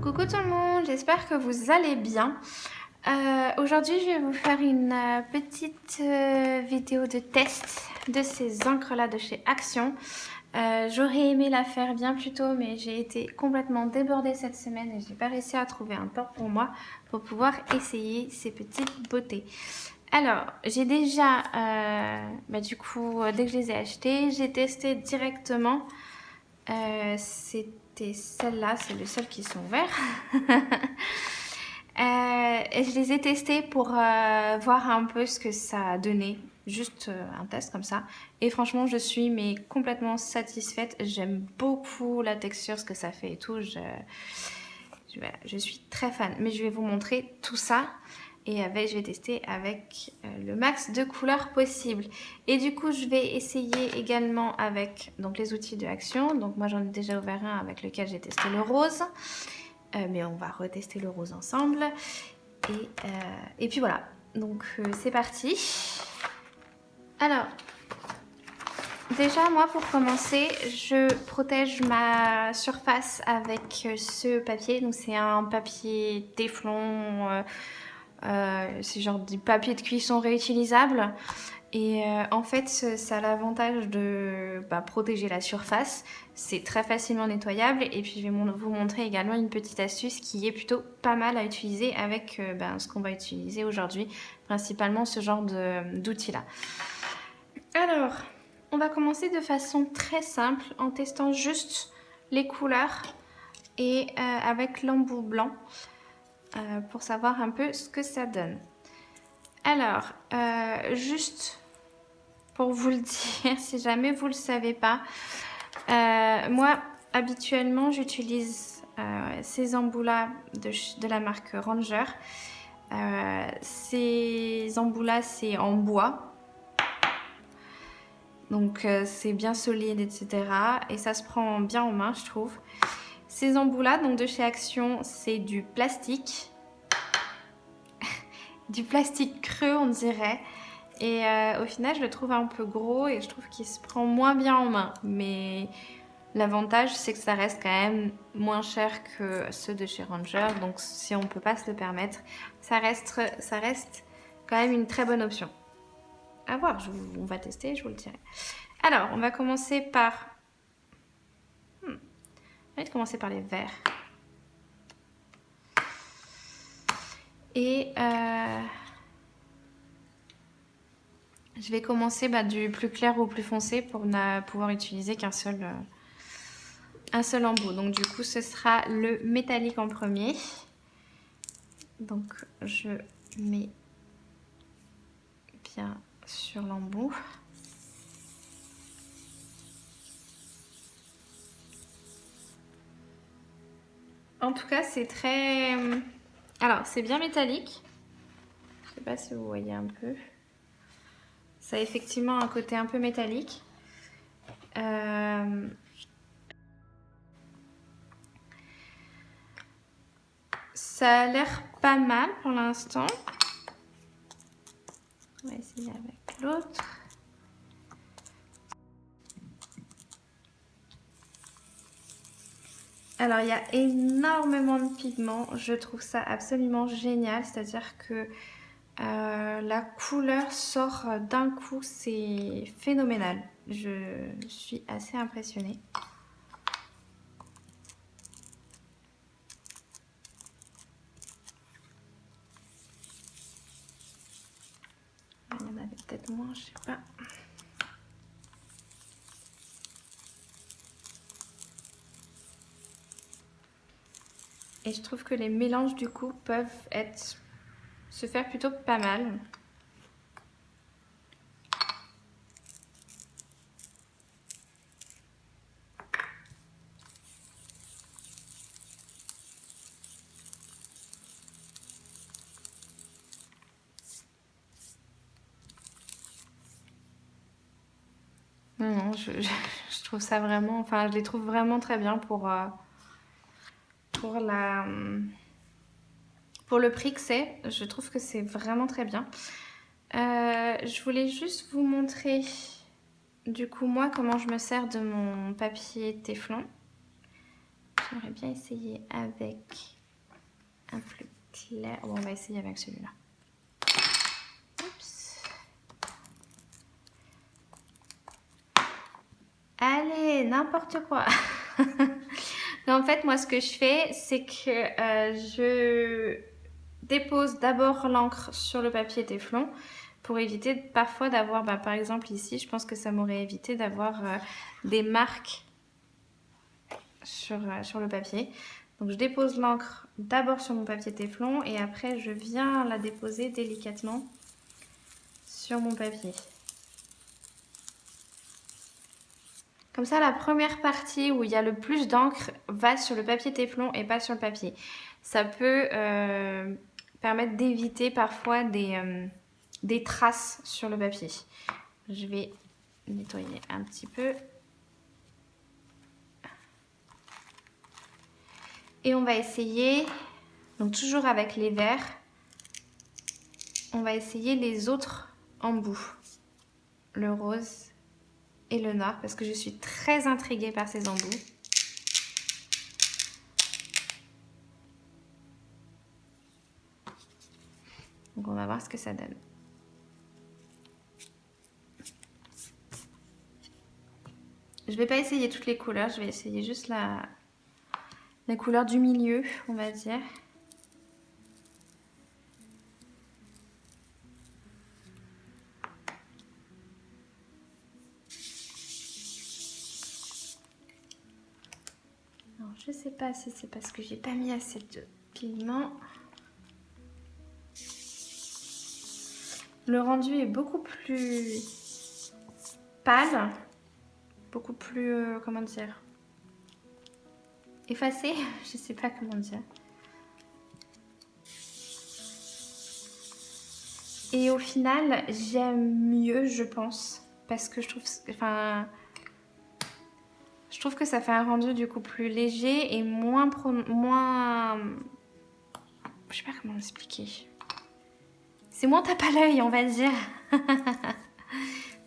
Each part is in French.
Coucou tout le monde, j'espère que vous allez bien. Aujourd'hui, je vais vous faire une petite vidéo de test de ces encres-là de chez Action. J'aurais aimé la faire bien plus tôt, mais j'ai été complètement débordée cette semaine et j'ai pas réussi à trouver un temps pour moi pour pouvoir essayer ces petites beautés. Alors, j'ai déjà, du coup, dès que je les ai achetées, j'ai testé directement. C'était celles-là, c'est les seules qui sont verts. Et je les ai testés pour voir un peu ce que ça a donné. Juste un test comme ça. Et franchement, je suis mais complètement satisfaite. J'aime beaucoup la texture, ce que ça fait et tout. Je suis très fan. Mais je vais vous montrer tout ça. Et je vais tester avec le max de couleurs possible. Et du coup, je vais essayer également avec donc, les outils de Action. Donc moi, j'en ai déjà ouvert un avec lequel j'ai testé le rose. Mais on va retester le rose ensemble. Et puis voilà. Donc c'est parti. Alors, déjà, moi, pour commencer, je protège ma surface avec ce papier. Donc c'est un papier téflon. C'est genre du papier de cuisson réutilisable. Et en fait, ça a l'avantage de protéger la surface. C'est très facilement nettoyable. Et puis, je vais vous montrer également une petite astuce qui est plutôt pas mal à utiliser avec ce qu'on va utiliser aujourd'hui. Principalement ce genre d'outils-là. Alors, on va commencer de façon très simple en testant juste les couleurs et avec l'embout blanc. Pour savoir un peu ce que ça donne. Alors, juste pour vous le dire, si jamais vous ne le savez pas, moi, habituellement, j'utilise ces embouts-là de la marque Ranger. Ces embouts-là, c'est en bois. Donc, c'est bien solide, etc. Et ça se prend bien en main, je trouve. Ces embouts-là, donc de chez Action, c'est du plastique. Du plastique creux, on dirait. Et au final, je le trouve un peu gros et je trouve qu'il se prend moins bien en main. Mais l'avantage, c'est que ça reste quand même moins cher que ceux de chez Ranger. Donc si on ne peut pas se le permettre, ça reste quand même une très bonne option. À voir, on va tester, je vous le dirai. Alors, on va commencer par... On va commencer par les verts. Et... je vais commencer du plus clair au plus foncé pour ne pouvoir utiliser qu'un seul embout. Donc du coup, ce sera le métallique en premier. Donc je mets bien sur l'embout. En tout cas, c'est très... Alors, c'est bien métallique. Je ne sais pas si vous voyez un peu. Ça a effectivement un côté un peu métallique. Ça a l'air pas mal pour l'instant. On va essayer avec l'autre. Alors, il y a énormément de pigments. Je trouve ça absolument génial. C'est-à-dire que la couleur sort d'un coup. C'est phénoménal. Je suis assez impressionnée. Il y en avait peut-être moins, je sais pas. Et je trouve que les mélanges du coup peuvent se faire plutôt pas mal. Non, je trouve ça vraiment... Enfin, je les trouve vraiment très bien pour le prix que c'est. Je trouve que c'est vraiment très bien. Je voulais juste vous montrer, du coup, moi, comment je me sers de mon papier téflon. J'aimerais bien essayer avec un plus clair. Bon, on va essayer avec celui-là. Oups. Allez, n'importe quoi. En fait, moi, ce que je fais, c'est que je dépose d'abord l'encre sur le papier téflon pour éviter parfois d'avoir, par exemple ici, je pense que ça m'aurait évité d'avoir des marques sur le papier. Donc je dépose l'encre d'abord sur mon papier téflon et après je viens la déposer délicatement sur mon papier. Comme ça, la première partie où il y a le plus d'encre va sur le papier téflon et pas sur le papier. Ça peut permettre d'éviter parfois des traces sur le papier. Je vais nettoyer un petit peu. Et on va essayer, donc toujours avec les verts, on va essayer les autres embouts. Le rose et le noir parce que je suis très intriguée par ces embouts. Donc on va voir ce que ça donne. Je vais pas essayer toutes les couleurs, je vais essayer juste la couleur du milieu, on va dire. Alors, je sais pas si c'est parce que j'ai pas mis assez de pigment. Le rendu est beaucoup plus pâle, beaucoup plus, comment dire, effacé, je sais pas comment dire. Et au final, j'aime mieux, je pense, parce que je trouve que ça fait un rendu du coup plus léger et moins, je sais pas comment l'expliquer. C'est moins tape à l'œil, on va dire.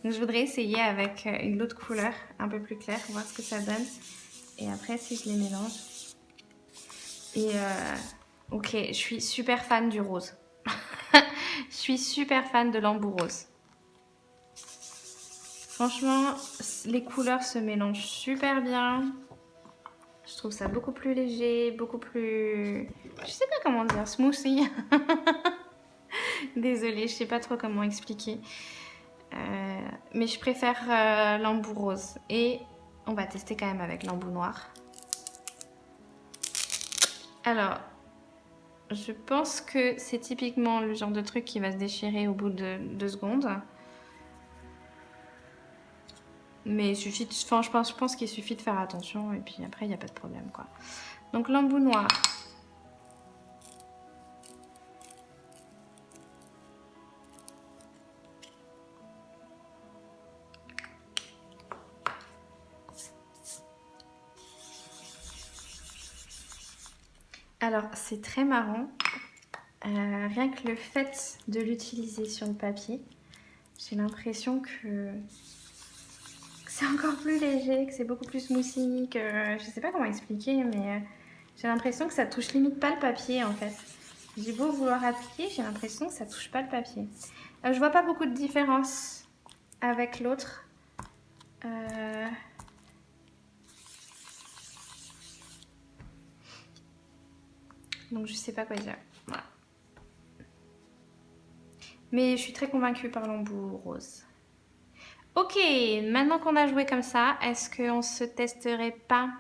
Donc je voudrais essayer avec une autre couleur un peu plus claire, voir ce que ça donne. Et après, si je les mélange. Et ok, je suis super fan du rose. Je suis super fan de l'embout rose. Franchement, les couleurs se mélangent super bien. Je trouve ça beaucoup plus léger, beaucoup plus... Je sais pas comment dire, smoothie. Désolée, je sais pas trop comment expliquer. Mais je préfère l'embout rose. Et on va tester quand même avec l'embout noir. Alors, je pense que c'est typiquement le genre de truc qui va se déchirer au bout de 2 secondes. Mais il suffit de, enfin, je pense qu'il suffit de faire attention et puis après il n'y a pas de problème quoi. Donc l'embout noir. Alors c'est très marrant. Rien que le fait de l'utiliser sur le papier, j'ai l'impression que c'est encore plus léger, que c'est beaucoup plus smoothie, que je sais pas comment expliquer, mais j'ai l'impression que ça touche limite pas le papier en fait. J'ai beau vouloir appliquer, j'ai l'impression que ça touche pas le papier. Je vois pas beaucoup de différence avec l'autre. Donc je sais pas quoi dire. Voilà. Mais je suis très convaincue par l'embout rose. Ok, maintenant qu'on a joué comme ça, est-ce qu'on se testerait pas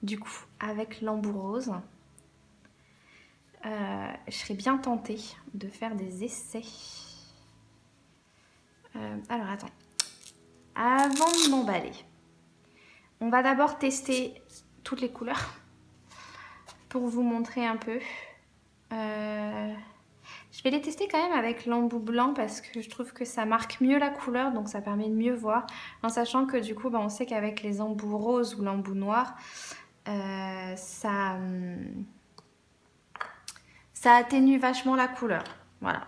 du coup avec l'embout rose? Je serais bien tentée de faire des essais. Alors attends. Avant de m'emballer, on va d'abord tester toutes les couleurs pour vous montrer un peu. Je vais les tester quand même avec l'embout blanc parce que je trouve que ça marque mieux la couleur, donc ça permet de mieux voir. En sachant que du coup, on sait qu'avec les embouts roses ou l'embout noir, ça atténue vachement la couleur. Voilà.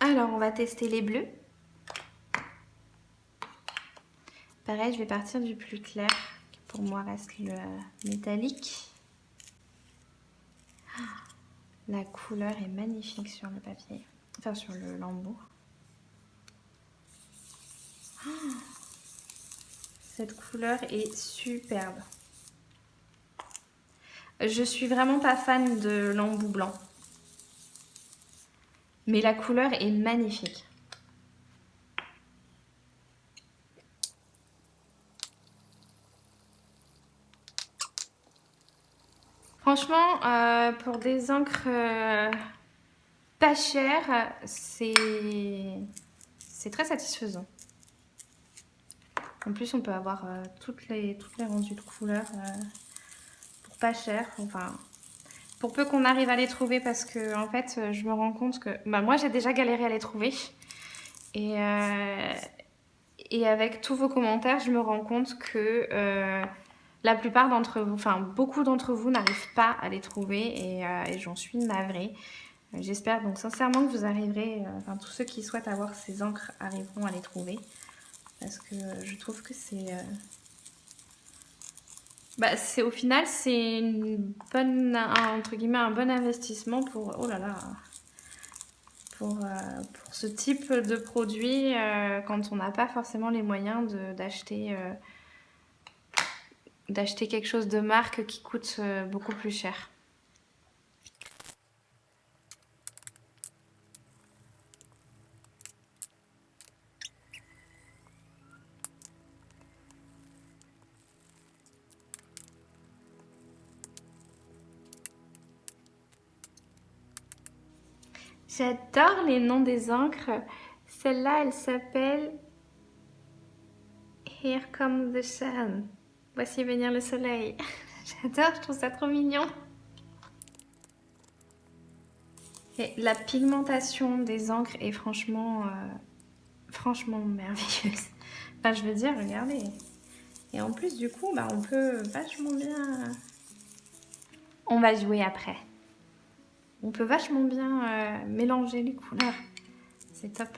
Alors, on va tester les bleus. Pareil, je vais partir du plus clair, qui pour moi reste le métallique. La couleur est magnifique sur le papier, enfin sur l'embout. Cette couleur est superbe. Je suis vraiment pas fan de l'embout blanc. Mais la couleur est magnifique. Franchement, pour des encres pas chères, c'est très satisfaisant. En plus, on peut avoir toutes les rendus de couleurs pour pas cher. Enfin, pour peu qu'on arrive à les trouver, parce que en fait, je me rends compte que moi, j'ai déjà galéré à les trouver. Et avec tous vos commentaires, je me rends compte que la plupart d'entre vous, enfin beaucoup d'entre vous n'arrivent pas à les trouver et j'en suis navrée. J'espère donc sincèrement que vous arriverez, enfin tous ceux qui souhaitent avoir ces encres arriveront à les trouver. Parce que je trouve que c'est au final c'est une bonne, entre guillemets, un bon investissement pour, oh là là, pour ce type de produit quand on n'a pas forcément les moyens d'acheter quelque chose de marque qui coûte beaucoup plus cher. J'adore les noms des encres. Celle-là, elle s'appelle Here Comes the Sun. Voici venir le soleil. J'adore, je trouve ça trop mignon. Et la pigmentation des encres est franchement merveilleuse. Enfin, je veux dire, regardez. Et en plus, du coup, on peut vachement bien... On va jouer après. On peut vachement bien mélanger les couleurs. C'est top.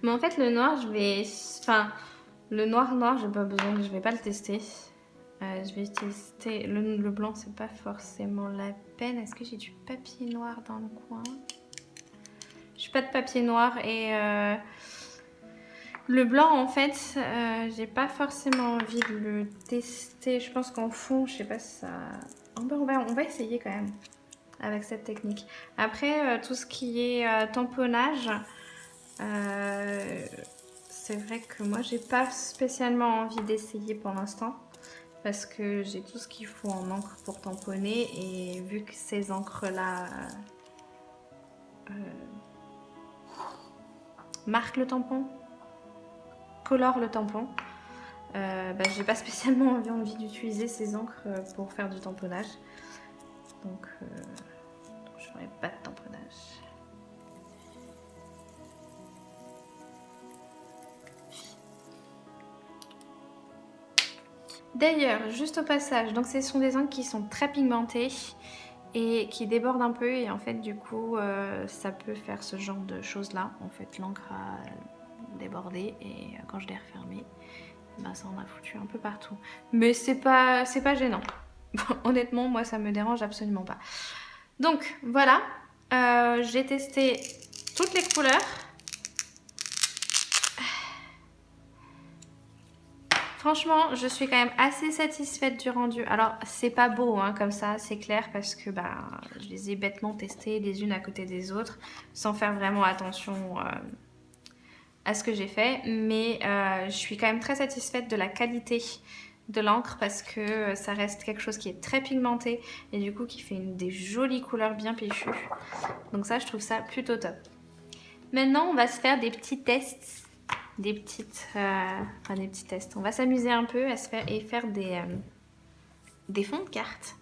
Mais en fait, le noir, le noir, j'ai pas besoin, je vais pas le tester. Je vais tester le blanc, c'est pas forcément la peine. Est-ce que j'ai du papier noir dans le coin? J'ai pas de papier noir et le blanc, en fait, j'ai pas forcément envie de le tester. Je pense qu'en fond, je sais pas si ça... On va essayer quand même avec cette technique. Après, tout ce qui est tamponnage... c'est vrai que moi j'ai pas spécialement envie d'essayer pour l'instant parce que j'ai tout ce qu'il faut en encre pour tamponner et vu que ces encres là marquent le tampon, colorent le tampon, j'ai pas spécialement envie d'utiliser ces encres pour faire du tamponnage, donc je ferai pas de tamponnage. D'ailleurs, juste au passage, donc ce sont des encres qui sont très pigmentées et qui débordent un peu et en fait du coup ça peut faire ce genre de choses là. En fait l'encre a débordé et quand je l'ai refermée, ça en a foutu un peu partout. Mais c'est pas gênant. Honnêtement, moi ça me dérange absolument pas. Donc voilà, j'ai testé toutes les couleurs. Franchement, je suis quand même assez satisfaite du rendu. Alors, c'est pas beau hein, comme ça, c'est clair, parce que je les ai bêtement testées les unes à côté des autres, sans faire vraiment attention à ce que j'ai fait. Mais je suis quand même très satisfaite de la qualité de l'encre, parce que ça reste quelque chose qui est très pigmenté, et du coup qui fait des jolies couleurs bien péchues. Donc ça, je trouve ça plutôt top. Maintenant, on va se faire des petits tests des petites, enfin des petits tests. On va s'amuser un peu à se faire et faire des fonds de cartes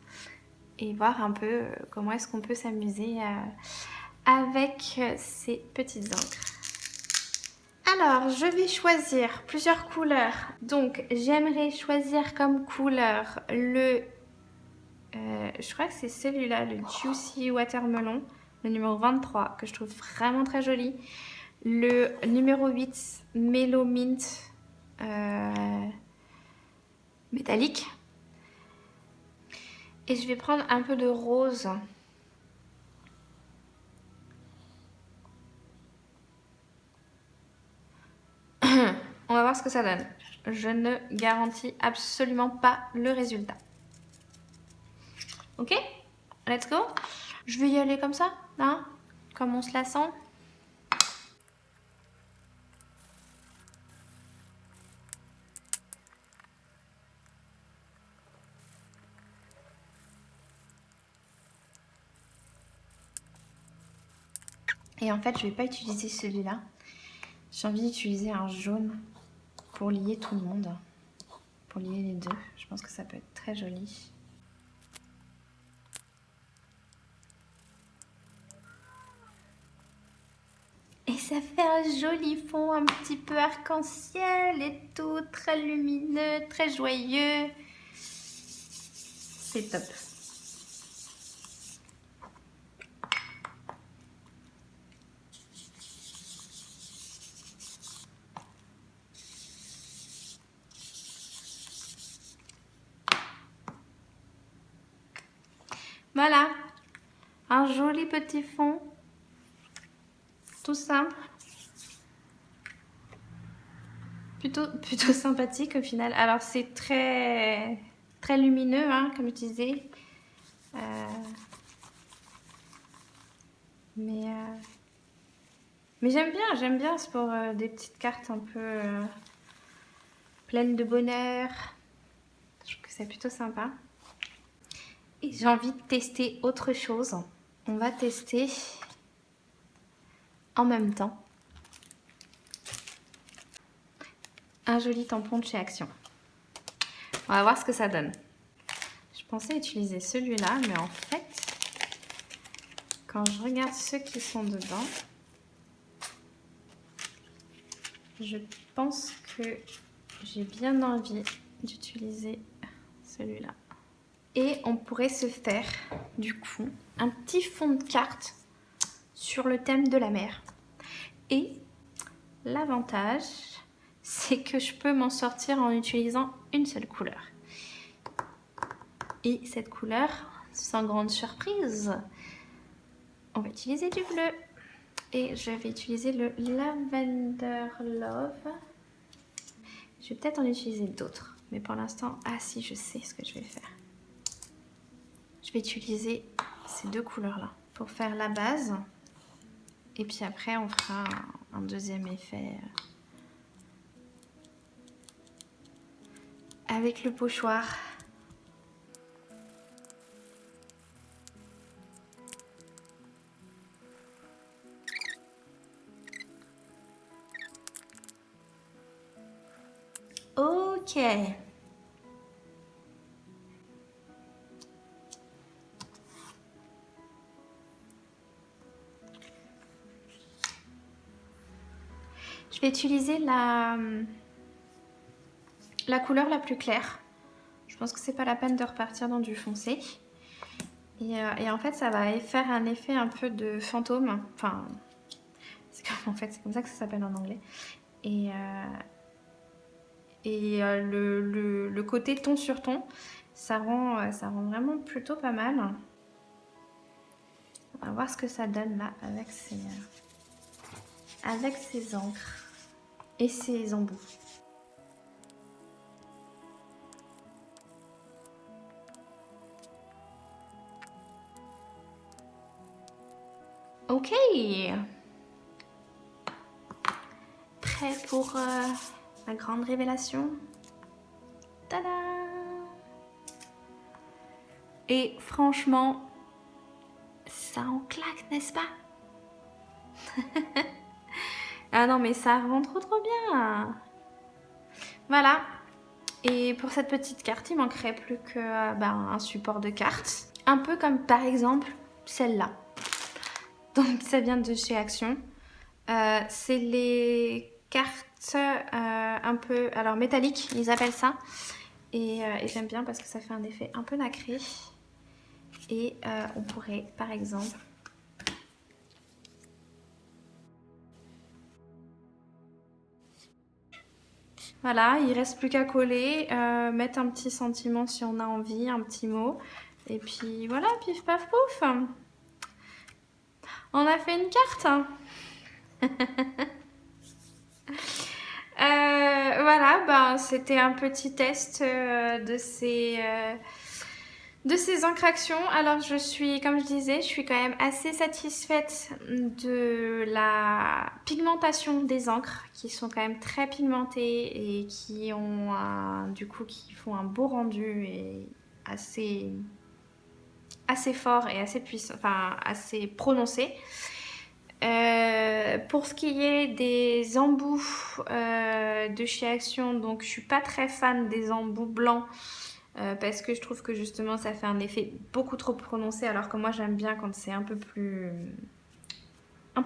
et voir un peu comment est-ce qu'on peut s'amuser avec ces petites encres. Alors, je vais choisir plusieurs couleurs. Donc, j'aimerais choisir comme couleur je crois que c'est celui-là, le Juicy Watermelon, le numéro 23, que je trouve vraiment très joli. Le numéro 8, Mellow Mint métallique. Et je vais prendre un peu de rose. On va voir ce que ça donne. Je ne garantis absolument pas le résultat. Ok? Let's go. Je vais y aller comme ça, hein? Comme on se la sent. Et en fait, je vais pas utiliser celui-là. J'ai envie d'utiliser un jaune pour lier tout le monde. Pour lier les deux. Je pense que ça peut être très joli. Et ça fait un joli fond, un petit peu arc-en-ciel et tout, très lumineux, très joyeux. C'est top. Voilà, un joli petit fond, tout simple, plutôt sympathique au final. Alors c'est très lumineux, hein, comme je disais, mais j'aime bien, c'est pour des petites cartes un peu pleines de bonheur. Je trouve que c'est plutôt sympa. Et j'ai envie de tester autre chose. On va tester en même temps un joli tampon de chez Action. On va voir ce que ça donne. Je pensais utiliser celui-là, mais en fait, quand je regarde ceux qui sont dedans, je pense que j'ai bien envie d'utiliser celui-là. Et on pourrait se faire, du coup, un petit fond de carte sur le thème de la mer. Et l'avantage, c'est que je peux m'en sortir en utilisant une seule couleur. Et cette couleur, sans grande surprise, on va utiliser du bleu. Et je vais utiliser le Lavender Love. Je vais peut-être en utiliser d'autres. Mais pour l'instant, ah si, je sais ce que je vais faire. Je vais utiliser ces deux couleurs-là pour faire la base. Et puis après, on fera un deuxième effet avec le pochoir. Ok. Je vais utiliser la couleur la plus claire. Je pense que c'est pas la peine de repartir dans du foncé. Et en fait, ça va faire un effet un peu de fantôme. Enfin, c'est comme ça que ça s'appelle en anglais. Et le côté ton sur ton, ça rend vraiment plutôt pas mal. On va voir ce que ça donne là avec ces encres et ces embouts. Ok. Prêt pour la grande révélation. Tada! Et franchement, ça en claque, n'est-ce pas? Ah non, mais ça rend trop bien. Voilà. Et pour cette petite carte, il manquerait plus que un support de carte. Un peu comme par exemple celle-là. Donc ça vient de chez Action. C'est les cartes un peu alors métalliques, ils appellent ça. Et j'aime bien parce que ça fait un effet un peu nacré. Et on pourrait par exemple voilà, il reste plus qu'à coller, mettre un petit sentiment si on a envie, un petit mot. Et puis voilà, pif paf pouf. On a fait une carte. Voilà, c'était un petit test de ces encres Action. Alors je suis, comme je disais, je suis quand même assez satisfaite de la pigmentation des encres qui sont quand même très pigmentées et qui ont du coup qui font un beau rendu et assez fort et assez puissant, enfin assez prononcé. Pour ce qui est des embouts de chez Action, donc je suis pas très fan des embouts blancs parce que je trouve que justement ça fait un effet beaucoup trop prononcé, alors que moi j'aime bien quand c'est un peu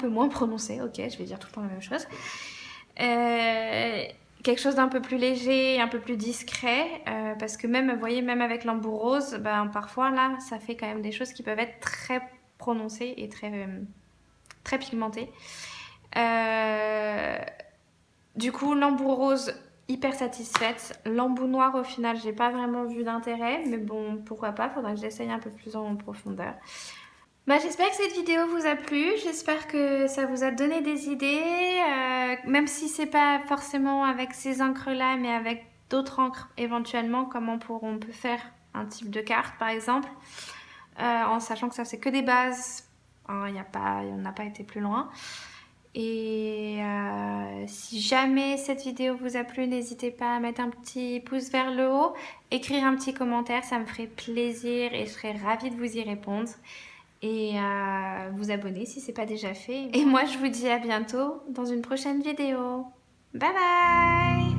moins prononcé. Ok, je vais dire tout le temps la même chose. Quelque chose d'un peu plus léger, un peu plus discret, parce que même, vous voyez, même avec l'embout rose, parfois là, ça fait quand même des choses qui peuvent être très prononcées et très pigmentées. Du coup, l'embout rose, hyper satisfaite. L'embout noir, au final, j'ai pas vraiment vu d'intérêt, mais bon, pourquoi pas, faudra que j'essaye un peu plus en profondeur. J'espère que cette vidéo vous a plu, j'espère que ça vous a donné des idées, même si c'est pas forcément avec ces encres là, mais avec d'autres encres éventuellement, comment on peut faire un type de carte par exemple, en sachant que ça c'est que des bases, on n'a pas été plus loin. Et si jamais cette vidéo vous a plu, n'hésitez pas à mettre un petit pouce vers le haut, écrire un petit commentaire, ça me ferait plaisir et je serais ravie de vous y répondre. Et vous abonner si ce n'est pas déjà fait. Et moi, je vous dis à bientôt dans une prochaine vidéo. Bye bye!